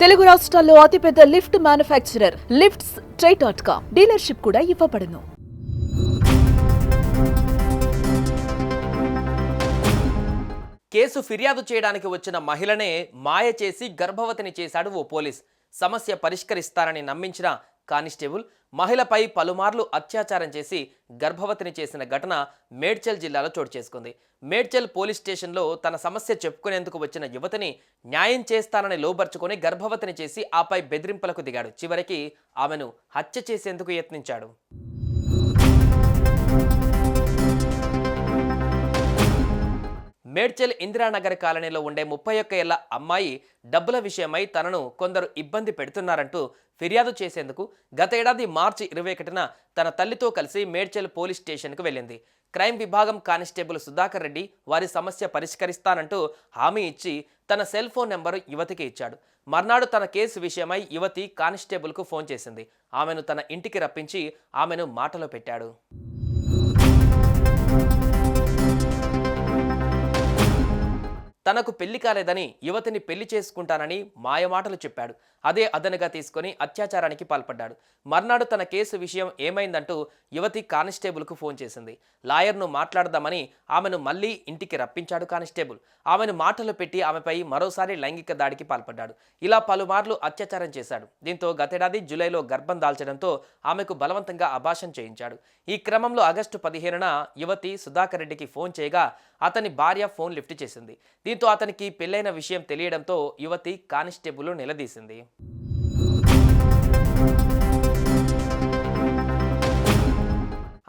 తెలుగు రాష్ట్రాల్లో అతిపెద్ద lift manufacturer lifts ట్రై.com dealership కూడా ఇవ్వబడును. కేసు ఫిర్యాదు చేయడానికి వచ్చిన మహిళనే మాయ చేసి గర్భవతిని చేశాడు ఓ పోలీస్. సమస్య పరిష్కరిస్తారని నమ్మించిన కానిస్టేబుల్ మహిళపై పలుమార్లు అత్యాచారం చేసి గర్భవతిని చేసిన ఘటన మేడ్చల్ జిల్లాలో చోటు చేసుకుంది. మేడ్చల్ పోలీస్ స్టేషన్లో తన సమస్య చెప్పుకునేందుకు వచ్చిన యువతిని న్యాయం చేస్తానని లోబర్చుకొని గర్భవతిని చేసి ఆపై బెదిరింపులకు దిగాడు. చివరికి ఆమెను హత్య చేసేందుకు యత్నించాడు. మేడ్చల్ ఇందిరానగర్ కాలనీలో ఉండే 31 ఏళ్ల అమ్మాయి డబ్బుల విషయమై తనను కొందరు ఇబ్బంది పెడుతున్నారంటూ ఫిర్యాదు చేసేందుకు గత ఏడాది మార్చి 21న తన తల్లితో కలిసి మేడ్చల్ పోలీస్ స్టేషన్కు వెళ్ళింది. క్రైమ్ విభాగం కానిస్టేబుల్ సుధాకర్ రెడ్డి వారి సమస్య పరిష్కరిస్తానంటూ హామీ ఇచ్చి తన సెల్ ఫోన్ నెంబరు యువతికి ఇచ్చాడు. మర్నాడు తన కేసు విషయమై యువతి కానిస్టేబుల్కు ఫోన్ చేసింది. ఆమెను తన ఇంటికి రప్పించి ఆమెను మాటలో పెట్టాడు. తనకు పెళ్లి కాలేదని యువతిని పెళ్లి చేసుకుంటానని మాయమాటలు చెప్పాడు. అదే అదనుగా తీసుకొని అత్యాచారానికి పాల్పడ్డాడు. మర్నాడు తన కేసు విషయం ఏమైందంటూ యువతి కానిస్టేబుల్కు ఫోన్ చేసింది. లాయర్ను మాట్లాడదామని ఆమెను మళ్లీ ఇంటికి రప్పించాడు కానిస్టేబుల్. ఆమెను మాటలు పెట్టి ఆమెపై మరోసారి లైంగిక దాడికి పాల్పడ్డాడు. ఇలా పలుమార్లు అత్యాచారం చేశాడు. దీంతో గతేడాది జూలైలో గర్భం దాల్చడంతో ఆమెకు బలవంతంగా అబార్షన్ చేయించాడు. ఈ క్రమంలో ఆగస్టు 15న యువతి సుధాకర్ రెడ్డికి ఫోన్ చేయగా అతని భార్య ఫోన్ లిఫ్ట్ చేసింది. దీంతో అతనికి పెళ్లైన విషయం తెలియడంతో యువతి కానిస్టేబుల్ నిలదీసింది.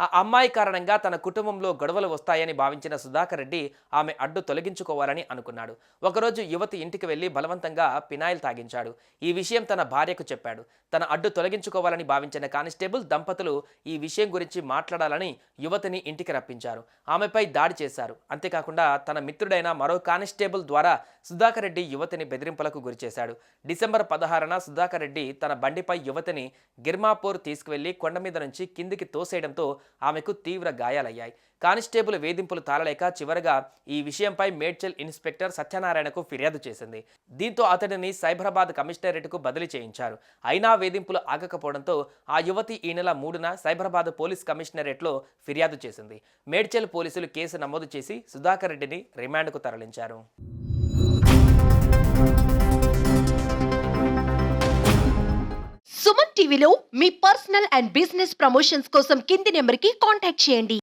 ఆ అమ్మాయి కారణంగా తన కుటుంబంలో గొడవలు వస్తాయని భావించిన సుధాకర్ రెడ్డి ఆమె అడ్డు తొలగించుకోవాలని అనుకున్నాడు. ఒకరోజు యువతి ఇంటికి వెళ్లి బలవంతంగా పినాయిల్ తాగించాడు. ఈ విషయం తన భార్యకు చెప్పాడు. తన అడ్డు తొలగించుకోవాలని భావించిన కానిస్టేబుల్ దంపతులు ఈ విషయం గురించి మాట్లాడాలని యువతిని ఇంటికి రప్పించారు. ఆమెపై దాడి చేశారు. అంతేకాకుండా తన మిత్రుడైన మరో కానిస్టేబుల్ ద్వారా సుధాకర్ రెడ్డి యువతిని బెదిరింపులకు గురిచేశాడు. డిసెంబర్ 16న సుధాకర్ రెడ్డి తన బండిపై యువతిని గిర్మాపూర్ తీసుకువెళ్లి కొండ మీద నుంచి కిందికి తోసేయడంతో ఆమెకు తీవ్ర గాయాలయ్యాయి. కానిస్టేబుల్ వేధింపులు తాళలేక చివరగా ఈ విషయంపై మేడ్చల్ ఇన్స్పెక్టర్ సత్యనారాయణకు ఫిర్యాదు చేసింది. దీంతో అతడిని సైబరాబాద్ కమిషనరేట్కు బదిలీ చేయించారు. అయినా వేధింపులు ఆగకపోవడంతో ఆ యువతి ఈ నెల 3న సైబరాబాద్ పోలీస్ కమిషనరేట్లో ఫిర్యాదు చేసింది. మేడ్చల్ పోలీసులు కేసు నమోదు చేసి సుధాకర్ రెడ్డిని రిమాండ్కు తరలించారు. సుమన్ టీవీలో మీ పర్సనల్ అండ్ బిజినెస్ ప్రమోషన్స్ కోసం కింది నెంబర్కి కాంటాక్ట్ చేయండి.